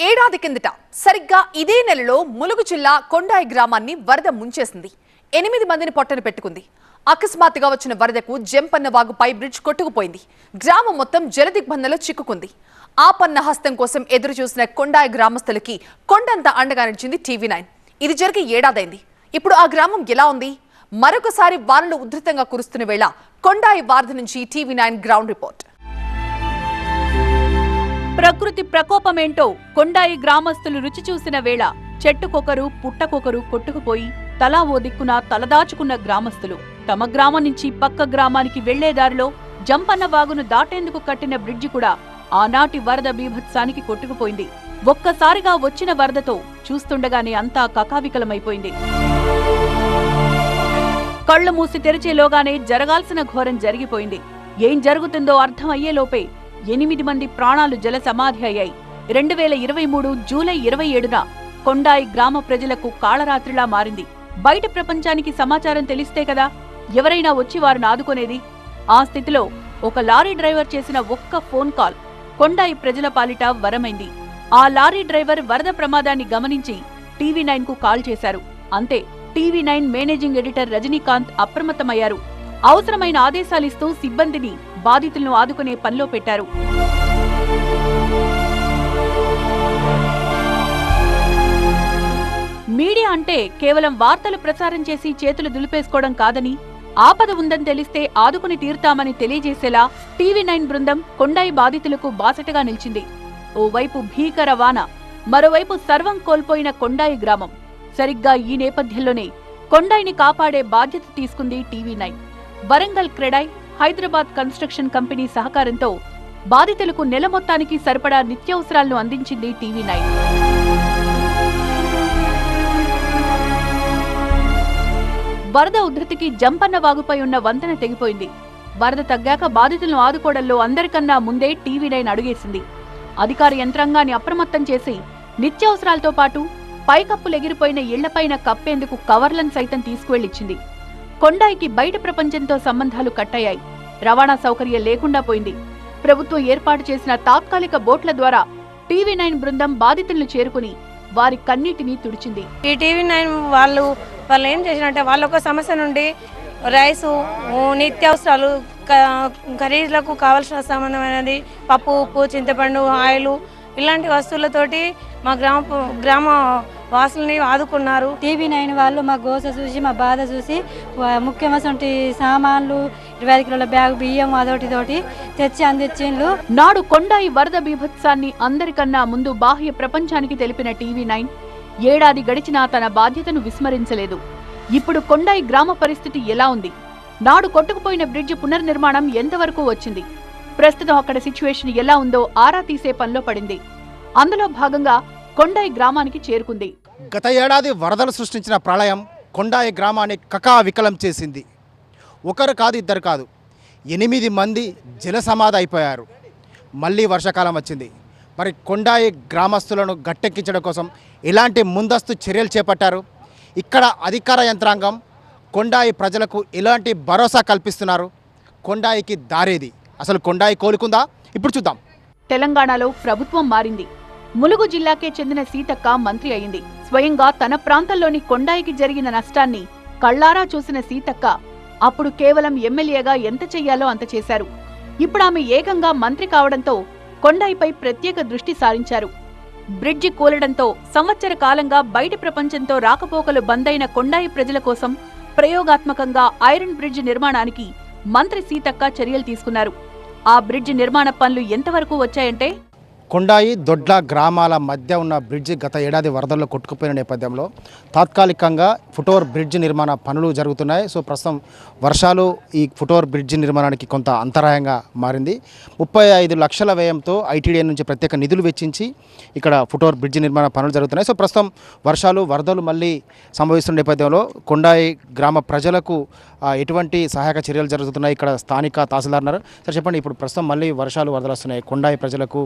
ఏడాది కిందట సరిగ్గా ఇదే నెలలో ములుగు జిల్లా కొండాయి గ్రామాన్ని వరద ముంచేసింది. 8 మందిని పొట్టన పెట్టుకుంది. అకస్మాత్తుగా వచ్చిన వరదకు జంపన్న వాగుపై బ్రిడ్జ్ కొట్టుకుపోయింది. గ్రామం మొత్తం జలదిగ్బంధంలో చిక్కుకుంది. ఆపన్న హస్తం కోసం ఎదురు చూసిన కొండాయి గ్రామస్తులకి కొండంత అండగా నిలిచింది టీవీ9. ఇది జరిగి ఏడాదైంది. ఇప్పుడు ఆ గ్రామం ఎలా ఉంది? మరొకసారి వానలు ఉధృతంగా కురుస్తున్న వేళ కొండాయి వారధి నుంచి టీవీ9 గ్రౌండ్ రిపోర్ట్. ప్రకృతి ప్రకోపమేంటో కొండాయి గ్రామస్తులు రుచి చూసిన వేళ చెట్టుకొకరు పుట్టకొకరు కొట్టుకుపోయి తలా ఓ దిక్కున తలదాచుకున్న గ్రామస్తులు తమ గ్రామం నుంచి పక్క గ్రామానికి వెళ్లే దారిలో జంపన్న వాగును దాటేందుకు కట్టిన బ్రిడ్జి కూడా ఆనాటి వరద బీభత్సానికి కొట్టుకుపోయింది. ఒక్కసారిగా వచ్చిన వరదతో చూస్తుండగానే అంతా కకావికలమైపోయింది. కళ్లు మూసి తెరిచేలోగానే జరగాల్సిన ఘోరం జరిగిపోయింది. ఏం జరుగుతుందో అర్థమయ్యేలోపే 8 మంది ప్రాణాలు జల సమాధి అయ్యాయి. 2023 జూలై 27న కొండాయి గ్రామ ప్రజలకు కాళరాత్రిలా మారింది. బయట ప్రపంచానికి సమాచారం తెలిస్తే కదా ఎవరైనా వచ్చి వారిని ఆదుకునేది. ఆ స్థితిలో ఒక లారీ డ్రైవర్ చేసిన ఒక్క ఫోన్ కాల్ కొండాయి ప్రజల పాలిట వరమైంది. ఆ లారీ డ్రైవర్ వరద ప్రమాదాన్ని గమనించి టీవీ9 కు కాల్ చేశారు. అంతే, టీవీ9 మేనేజింగ్ ఎడిటర్ రజనీకాంత్ అప్రమత్తమయ్యారు. అవసరమైన ఆదేశాలిస్తూ సిబ్బందిని బాధితులను ఆదుకునే పనిలో పెట్టారు. మీడియా అంటే కేవలం వార్తలు ప్రసారం చేసి చేతులు దులిపేసుకోవడం కాదని, ఆపద ఉందని తెలిస్తే ఆదుకుని తీరుతామని తెలియజేసేలా టీవీ9 బృందం కొండాయి బాధితులకు బాసటగా నిలిచింది. ఓవైపు భీకర వాన, మరోవైపు సర్వం కోల్పోయిన కొండాయి గ్రామం. సరిగ్గా ఈ నేపథ్యంలోనే కొండాయిని కాపాడే బాధ్యత తీసుకుంది TV9. Warangal CREDAI, Hyderabad construction company సహకారంతో బాధితులకు నెల మొత్తానికి సరిపడా నిత్యావసరాలను అందించింది టీవీ9. వరద ఉధృతికి జంపన్న వాగుపై ఉన్న వంతెన తెగిపోయింది. వరద తగ్గాక బాధితులను ఆదుకోవడంలో అందరికన్నా ముందే టీవీ9 అడుగేసింది. అధికార యంత్రాంగాన్ని అప్రమత్తం చేసి నిత్యావసరాలతో పాటు పైకప్పులు ఎగిరిపోయిన ఇళ్లపైన కప్పేందుకు కవర్లను సైతం తీసుకువెళ్లిచ్చింది. కొండాయికి బయట ప్రపంచంతో సంబంధాలు కట్టయ్యాయి. రవాణా సౌకర్యం లేకుండా పోయింది. ప్రభుత్వం ఏర్పాటు చేసిన తాత్కాలిక బోట్ల ద్వారా టీవీ9 బృందం బాధితులను చేరుకుని వారి కన్నీటిని తుడిచింది. ఈ టీవీ9 వాళ్ళు ఏం చేసినట్టే వాళ్ళొక సమస్య నుండి రైసు, నిత్యావసరాలు, ఖరీదులకు కావాల్సిన సంబంధమైనది పప్పు, ఉప్పు, చింతపండు, ఆయిల్ ఇలాంటి వస్తువులతోటి మా గ్రామ వాసుల్ని ఆదుకున్నారు. టీవీ9 వాళ్ళు మా గోస చూసి మా బాధ చూసి ముఖ్యమైన సామాన్లు 25 కిలోల బ్యాగ్ బియ్యం అదోటితోటి తెచ్చి అందించిండ్రు. నాడు కొండాయి వరద బీభత్సాన్ని అందరికన్నా ముందు బాహ్య ప్రపంచానికి తెలిపిన టీవీ9 ఏడాది గడిచినా తన బాధ్యతను విస్మరించలేదు. ఇప్పుడు కొండాయి గ్రామ పరిస్థితి ఎలా ఉంది? నాడు కొట్టుకుపోయిన బ్రిడ్జి పునర్నిర్మాణం ఎంతవరకు వచ్చింది? ప్రస్తుతం అక్కడ సిచ్యువేషన్ ఎలా ఉందో ఆరా తీసే పనిలో పడింది. అందులో భాగంగా కొండాయి గ్రామానికి చేరుకుంది. గత ఏడాది వరదలు సృష్టించిన ప్రళయం కొండాయి గ్రామాన్ని కకావికలం చేసింది. ఒకరు కాదు, ఇద్దరు కాదు, 8 మంది జలసమాధి అయిపోయారు. మళ్ళీ వర్షాకాలం వచ్చింది. మరి కొండాయి గ్రామస్తులను గట్టెక్కించడం కోసం ఎలాంటి ముందస్తు చర్యలు చేపట్టారు? ఇక్కడ అధికార యంత్రాంగం కొండాయి ప్రజలకు ఎలాంటి భరోసా కల్పిస్తున్నారు? కొండాయికి దారేది? అసలు కొండాయి కోలుకుందా? ఇప్పుడు చూద్దాం. తెలంగాణలో ప్రభుత్వం మారింది. ములుగు జిల్లాకే చెందిన సీతక్క మంత్రి అయింది. స్వయంగా తన ప్రాంతంలోని కొండాయికి జరిగిన నష్టాన్ని కళ్లారా చూసిన సీతక్క అప్పుడు కేవలం ఎమ్మెల్యేగా ఎంత చెయ్యాలో అంత చేశారు. ఇప్పుడు ఆమె ఏకంగా మంత్రి కావడంతో కొండాయిపై ప్రత్యేక దృష్టి సారించారు. బ్రిడ్జి కూలడంతో సంవత్సర కాలంగా బయట ప్రపంచంతో రాకపోకలు బందైన కొండాయి ప్రజల కోసం ప్రయోగాత్మకంగా ఐరన్ బ్రిడ్జి నిర్మాణానికి మంత్రి సీతక్క చర్యలు తీసుకున్నారు. ఆ బ్రిడ్జి నిర్మాణ పనులు ఎంతవరకు వచ్చాయంటే, కొండాయి, దొడ్ల గ్రామాల మధ్య ఉన్న బ్రిడ్జి గత ఏడాది వరదల్లో కొట్టుకుపోయిన నేపథ్యంలో తాత్కాలికంగా ఫుట్ఓవర్ బ్రిడ్జి నిర్మాణ పనులు జరుగుతున్నాయి. సో ప్రస్తుతం వర్షాలు ఈ ఫుట్ఓవర్ బ్రిడ్జి నిర్మాణానికి కొంత అంతరాయంగా మారింది. 35 లక్షల వ్యయంతో ఐటీడీఏ నుంచి ప్రత్యేక నిధులు వెచ్చించి ఇక్కడ ఫుట్ఓవర్ బ్రిడ్జి నిర్మాణ పనులు జరుగుతున్నాయి. సో ప్రస్తుతం వర్షాలు, వరదలు మళ్ళీ సంభవిస్తున్న నేపథ్యంలో కొండాయి గ్రామ ప్రజలకు ఎటువంటి సహాయక చర్యలు జరుగుతున్నాయి? ఇక్కడ స్థానిక తహసీల్దార్ ఉన్నారు. సార్ చెప్పండి, ఇప్పుడు ప్రస్తుతం మళ్ళీ వర్షాలు, వరదలు వస్తున్నాయి. కొండాయి ప్రజలకు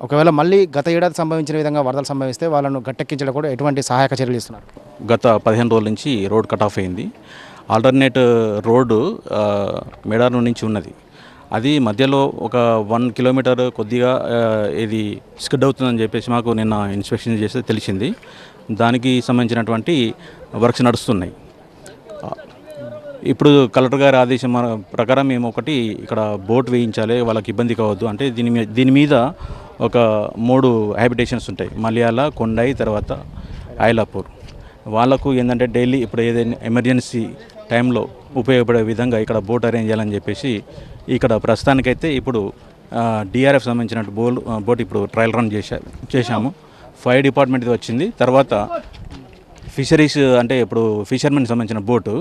ఒకవేళ మళ్ళీ గత ఏడాది సంభవించిన విధంగా వరదలు సంభవిస్తే వాళ్ళను గట్టెక్కించడం కూడా ఎటువంటి సహాయక చర్యలు ఇస్తున్నారు? గత 15 రోజుల నుంచి రోడ్ కట్ ఆఫ్ అయింది. ఆల్టర్నేట్ రోడ్డు మేడారం నుంచి ఉన్నది. అది మధ్యలో ఒక 1 కిలోమీటర్ కొద్దిగా ఇది స్కిడ్ అవుతుందని చెప్పేసి మాకు నిన్న ఇన్స్పెక్షన్ చేస్తే తెలిసింది. దానికి సంబంధించినటువంటి వర్క్స్ నడుస్తున్నాయి. ఇప్పుడు కలెక్టర్ గారి ఆదేశం ప్రకారం మేము ఒకటి ఇక్కడ బోట్ వేయించాలి, వాళ్ళకి ఇబ్బంది కావద్దు అంటే దీని మీద ఒక 3 హ్యాబిటేషన్స్ ఉంటాయి, మలయాళ, కొండాయి, తర్వాత ఐలాపూర్. వాళ్ళకు ఏంటంటే డైలీ ఇప్పుడు ఏదైనా ఎమర్జెన్సీ టైంలో ఉపయోగపడే విధంగా ఇక్కడ బోట్ అరేంజ్ చేయాలని చెప్పేసి ఇక్కడ ప్రస్తుతానికైతే ఇప్పుడు డిఆర్ఎఫ్ సంబంధించిన బోట్ ఇప్పుడు ట్రయల్ రన్ చేశాము. ఫైర్ డిపార్ట్మెంట్ వచ్చింది. తర్వాత ఫిషరీస్ అంటే ఇప్పుడు ఫిషర్మెన్ సంబంధించిన బోటు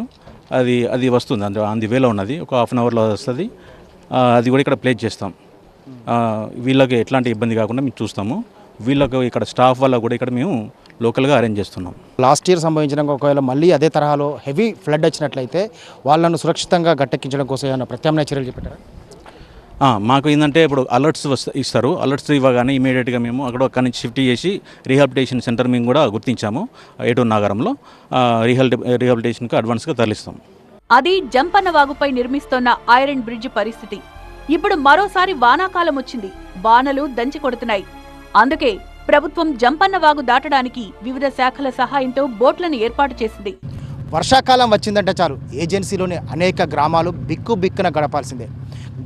అది వస్తుంది, అంది వేలో ఉన్నది, ఒక హాఫ్ అన్ అవర్లో వస్తుంది. అది కూడా ఇక్కడ ప్లేస్ చేస్తాం. వీళ్ళకి ఎట్లాంటి ఇబ్బంది కాకుండా మేము చూస్తాము. వీళ్ళకు ఇక్కడ స్టాఫ్ వల్ల కూడా ఇక్కడ మేము లోకల్గా అరేంజ్ చేస్తున్నాం. లాస్ట్ ఇయర్ సంభవించిన ఒకవేళ మళ్ళీ అదే తరహాలో హెవీ ఫ్లడ్ వచ్చినట్లయితే వాళ్ళను సురక్షితంగా గట్టెక్కించడం కోసం ఏమైనా ప్రత్యామ్నాయ చర్యలు చెప్పారా? మాకు ఏంటంటే ఇప్పుడు అలర్ట్స్ ఇస్తారు. అలర్ట్స్ ఇవ్వగానే ఇమీడియట్గా మేము అక్కడి నుంచి షిఫ్ట్ చేసి రీహాబిలిటేషన్ సెంటర్ మేము కూడా గుర్తించాము ఏటూరు నాగరంలో. రీహాబిలిటేషన్కి అడ్వాన్స్గా తరలిస్తాం. అది జంపన్న వాగుపై నిర్మిస్తోన్న ఐరన్ బ్రిడ్జ్ పరిస్థితి. ఇప్పుడు మరోసారి వానాకాలం వచ్చింది. వానలు దంచి కొడుతున్నాయి. అందుకే ప్రభుత్వం జంపన్న వాగు దాటడానికి వివిధ శాఖల సహాయంతో బోట్లను ఏర్పాటు చేసింది. వర్షాకాలం వచ్చిందంటే చాలు ఏజెన్సీలోని అనేక గ్రామాలు బిక్కున గడపాల్సిందే.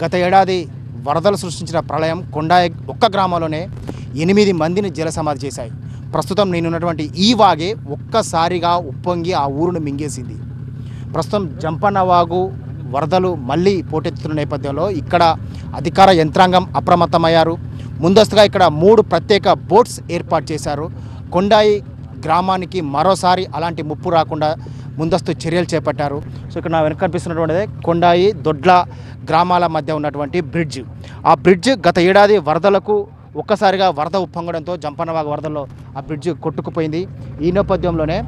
గత ఏడాది వరదలు సృష్టించిన ప్రళయం కొండాయి ఒక్క గ్రామంలోనే 8 మందిని జలసమాధి చేశాయి. ప్రస్తుతం నేనున్నటువంటి ఈ వాగే ఒక్కసారిగా ఉప్పొంగి ఆ ఊరును మింగేసింది. ప్రస్తుతం జంపన్న వాగు వరదలు మళ్ళీ పోటెత్తుతున్న నేపథ్యంలో ఇక్కడ అధికార యంత్రాంగం అప్రమత్తమయ్యారు. ముందస్తుగా ఇక్కడ 3 ప్రత్యేక బోట్స్ ఏర్పాటు చేశారు. కొండాయి గ్రామానికి మరోసారి అలాంటి ముప్పు రాకుండా ముందస్తు చర్యలు చేపట్టారు. సో ఇక్కడ నా వెనక కనిపిస్తున్నటువంటిదే కొండాయి దొడ్ల గ్రామాల మధ్య ఉన్నటువంటి బ్రిడ్జ్. ఆ బ్రిడ్జ్ గత ఏడాది వరదలకు ఒక్కసారిగా వరద ఉప్పొంగడంతో జంపన్నవాగు వరదల్లో ఆ బ్రిడ్జ్ కొట్టుకుపోయింది. ఈ నేపథ్యంలోనే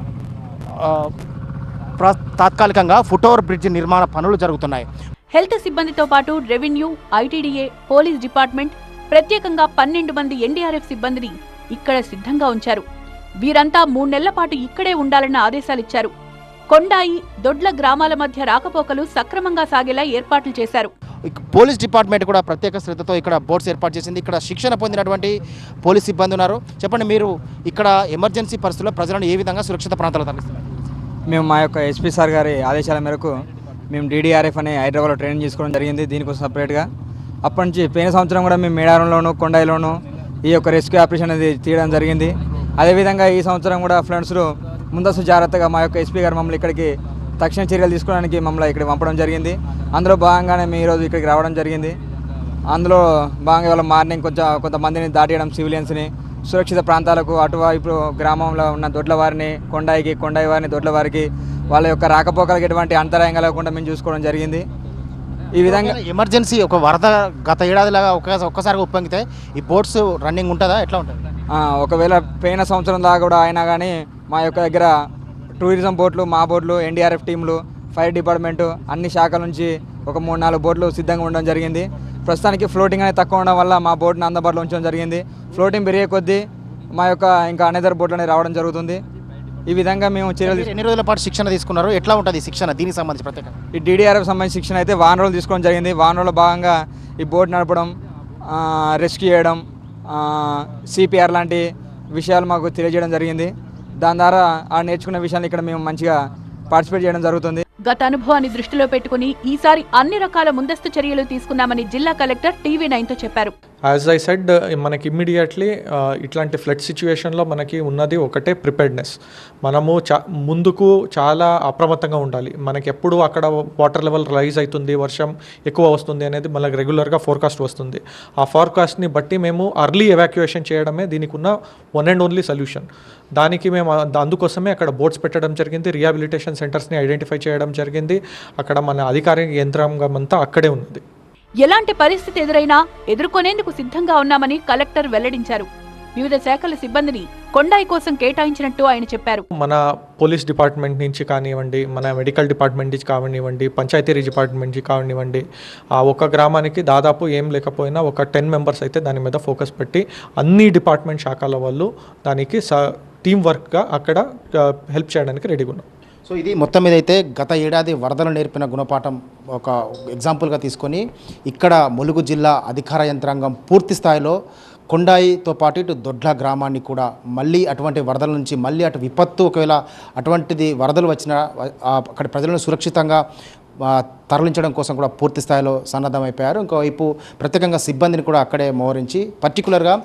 తాత్కాలికంగా ఫుట్ఓవర్ బ్రిడ్జ్ నిర్మాణ పనులు జరుగుతున్నాయి. హెల్త్ సిబ్బందితో పాటు రెవెన్యూ, ఐటీడీఏ, పోలీస్ డిపార్ట్మెంట్, ప్రత్యేకంగా 12 మంది ఎన్డీఆర్ఎఫ్ సిబ్బందిని ఇక్కడ సిద్ధంగా ఉంచారు. వీరంతా 3 నెలల పాటు ఇక్కడే ఉండాలన్న ఆదేశాలిచ్చారు. కొండాయి, దొడ్ల గ్రామాల మధ్య రాకపోకలు సక్రమంగా సాగేలా ఏర్పాట్లు చేశారు. పోలీస్ డిపార్ట్మెంట్ కూడా ప్రత్యేక శ్రద్ధతో ఇక్కడ బోట్స్ ఏర్పాటు చేసింది. ఇక్కడ శిక్షణ పొందినటువంటి పోలీస్ సిబ్బంది ఉన్నారు. చెప్పండి, మీరు ఇక్కడ ఎమర్జెన్సీ పరిస్థితుల్లో ప్రజలను ఏ విధంగా సురక్షిత ప్రాంతాలు తరలిస్తున్నారు? మేము మా యొక్క ఎస్పీ సార్ గారి ఆదేశాల మేరకు మేము డీడీఆర్ఎఫ్ అనే హైదరాబాద్లో ట్రైనింగ్ చేసుకోవడం జరిగింది. దీనికోసం సపరేట్గా అప్పటి నుంచి పోయిన సంవత్సరం కూడా మేము మేడారంలోను, కొండాయిలోను ఈ యొక్క రెస్క్యూ ఆపరేషన్ అనేది తీయడం జరిగింది. అదేవిధంగా ఈ సంవత్సరం కూడా ఫ్రెండ్స్లో ముందస్తు జాగ్రత్తగా మా యొక్క ఎస్పీ గారు మమ్మల్ని ఇక్కడికి తక్షణ చర్యలు తీసుకోవడానికి మమ్మల్ని ఇక్కడ పంపడం జరిగింది. అందులో భాగంగానే మేము ఈరోజు ఇక్కడికి రావడం జరిగింది. అందులో భాగంగా వాళ్ళ మార్నింగ్ కొంతమందిని దాటియడం, సివిలియన్స్ని సురక్షిత ప్రాంతాలకు అటువైపు గ్రామంలో ఉన్న దొడ్ల వారిని కొండాయి వారిని దొడ్ల వారికి వాళ్ళ యొక్క రాకపోకలకు ఎటువంటి అంతరాయం కలగకుండా మేము చూసుకోవడం జరిగింది. ఈ విధంగా ఎమర్జెన్సీ ఒక వరద గత ఏడాదిలాగా ఒక్కసారిగా ఉప్పొంగితే ఈ బోట్స్ రన్నింగ్ ఉంటుందా, ఎట్లా ఉంటుంది? ఒకవేళ పోయిన సంవత్సరం దాకా కూడా అయినా కానీ మా యొక్క దగ్గర టూరిజం బోట్లు, మా బోట్లు, ఎన్డీఆర్ఎఫ్ టీంలు, ఫైర్ డిపార్ట్మెంటు అన్ని శాఖల నుంచి ఒక 3-4 బోట్లు సిద్ధంగా ఉండడం జరిగింది. ప్రస్తుతానికి ఫ్లోటింగ్ అనేది తక్కువ ఉండడం వల్ల మా బోట్ని అందుబాటులో ఉంచడం జరిగింది. ఫ్లోటింగ్ పెరిగే కొద్దీ మా యొక్క ఇంకా అనేదర్ బోట్లు అనేవి రావడం జరుగుతుంది. ఈ విధంగా మేము చర్యలు. ఎన్ని రోజుల పాటు శిక్షణ తీసుకున్నారు? ఎట్లా ఉంటుంది శిక్షణ? దీనికి సంబంధించి ప్రత్యేక ఈ డీడీఆర్ఎఫ్ సంబంధించి శిక్షణ అయితే 1 రోజులు తీసుకోవడం జరిగింది. 1 రోజుల భాగంగా ఈ బోట్ నడపడం, రెస్క్యూ చేయడం, సిపిఆర్ లాంటి విషయాలు మాకు తెలియజేయడం జరిగింది. దాని ద్వారా ఆ నేర్చుకున్న విషయాన్ని ఇక్కడ మేము మంచిగా పార్టిసిపేట్ చేయడం జరుగుతుంది. గత అనుభవాన్ని దృష్టిలో పెట్టుకుని ఈసారి అన్ని రకాల ముందస్తు చర్యలు తీసుకున్నామని జిల్లా కలెక్టర్ టీవీ9తో చెప్పారు. యాజ్ ఐ సెడ్, మనకి ఇమ్మీడియట్లీ ఇట్లాంటి ఫ్లడ్ సిచ్యువేషన్లో మనకి ఉన్నది ఒకటే ప్రిపేర్డ్నెస్. మనము ముందుకు చాలా అప్రమత్తంగా ఉండాలి. మనకి ఎప్పుడు అక్కడ వాటర్ లెవెల్ రైజ్ అవుతుంది, వర్షం ఎక్కువ వస్తుంది అనేది మనకు రెగ్యులర్గా ఫోర్కాస్ట్ వస్తుంది. ఆ ఫోర్కాస్ట్ని బట్టి మేము అర్లీ ఎవాక్యుయేషన్ చేయడమే దీనికి ఉన్న వన్ అండ్ ఓన్లీ సొల్యూషన్. దానికి మేము అందుకోసమే అక్కడ బోట్స్ పెట్టడం జరిగింది, రిహాబిలిటేషన్ సెంటర్స్ని ఐడెంటిఫై చేయడం జరిగింది. అక్కడ మన అధికారిక యంత్రాంగం అంతా అక్కడే ఉన్నది. ఎలాంటి పరిస్థితి ఎదురైనా ఎదుర్కొనేందుకు సిద్ధంగా ఉన్నామని కలెక్టర్ వెల్లడించారు. వివిధ శాఖల సిబ్బందిని కొండాయి కోసం కేటాయించినట్టు ఆయన చెప్పారు. మన పోలీస్ డిపార్ట్మెంట్ నుంచి కానివ్వండి, మన మెడికల్ డిపార్ట్మెంట్ నుంచి కానివ్వండి, పంచాయతీరాజ్ డిపార్ట్మెంట్ నుంచి కానివ్వండి, ఆ ఒక గ్రామానికి దాదాపు ఏం లేకపోయినా ఒక 10 మెంబర్స్ అయితే దాని మీద ఫోకస్ పెట్టి అన్ని డిపార్ట్మెంట్ శాఖల వాళ్ళు దానికి టీం వర్క్గా అక్కడ హెల్ప్ చేయడానికి రెడీగా ఉన్నాం. సో ఇది మొత్తం మీద అయితే గత ఏడాది వరదలు నేర్పిన గుణపాఠం ఒక ఎగ్జాంపుల్గా తీసుకొని ఇక్కడ ములుగు జిల్లా అధికార యంత్రాంగం పూర్తి స్థాయిలో కొండాయితో పాటు ఇటు దొడ్ల గ్రామాన్ని కూడా మళ్ళీ అటువంటి వరదల నుంచి మళ్ళీ అటు విపత్తు ఒకవేళ అటువంటిది వరదలు వచ్చినా అక్కడ ప్రజలను సురక్షితంగా తరలించడం కోసం కూడా పూర్తి స్థాయిలో సన్నద్ధమైపోయారు. ఇంకోవైపు ప్రత్యేకంగా సిబ్బందిని కూడా అక్కడే మోహరించి పర్టికులర్గా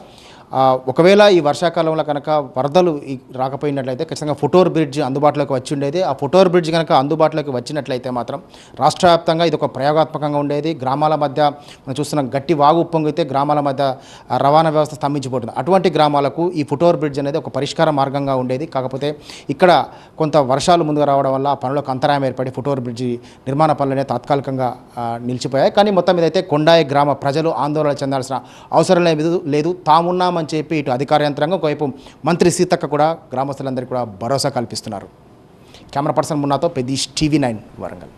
ఒకవేళ ఈ వర్షాకాలంలో కనుక వరదలు రాకపోయినట్లయితే ఖచ్చితంగా ఫుటోర్ బ్రిడ్జ్ అందుబాటులోకి వచ్చి ఉండేది. ఆ ఫుటోర్ బ్రిడ్జ్ కనుక అందుబాటులోకి వచ్చినట్లయితే మాత్రం రాష్ట్ర వ్యాప్తంగా ఇది ఒక ప్రయోగాత్మకంగా ఉండేది. గ్రామాల మధ్య మనం చూస్తున్న గట్టి వాగు ఉప్పొంగితే గ్రామాల మధ్య రవాణా వ్యవస్థ స్తంభించిపోతుంది. అటువంటి గ్రామాలకు ఈ ఫుటోర్ బ్రిడ్జ్ అనేది ఒక పరిష్కార మార్గంగా ఉండేది. కాకపోతే ఇక్కడ కొంత వర్షాలు ముందుగా రావడం వల్ల ఆ పనులకు అంతరాయం ఏర్పడి ఫుటోర్ బ్రిడ్జి నిర్మాణ పనులనే తాత్కాలికంగా నిలిచిపోయాయి. కానీ మొత్తం మీద అయితే కొండాయి గ్రామ ప్రజలు ఆందోళన చెందాల్సిన అవసరం లేదు. తామున్నామని చెప్పి ఇటు అధికార యంత్రాంగం ఒకవైపు మంత్రి సీతక్క కూడా గ్రామస్తులందరికీ కూడా భరోసా కల్పిస్తున్నారు. కెమెరా పర్సన్ మున్నాతో పెద్దీష్, TV9 వరంగల్.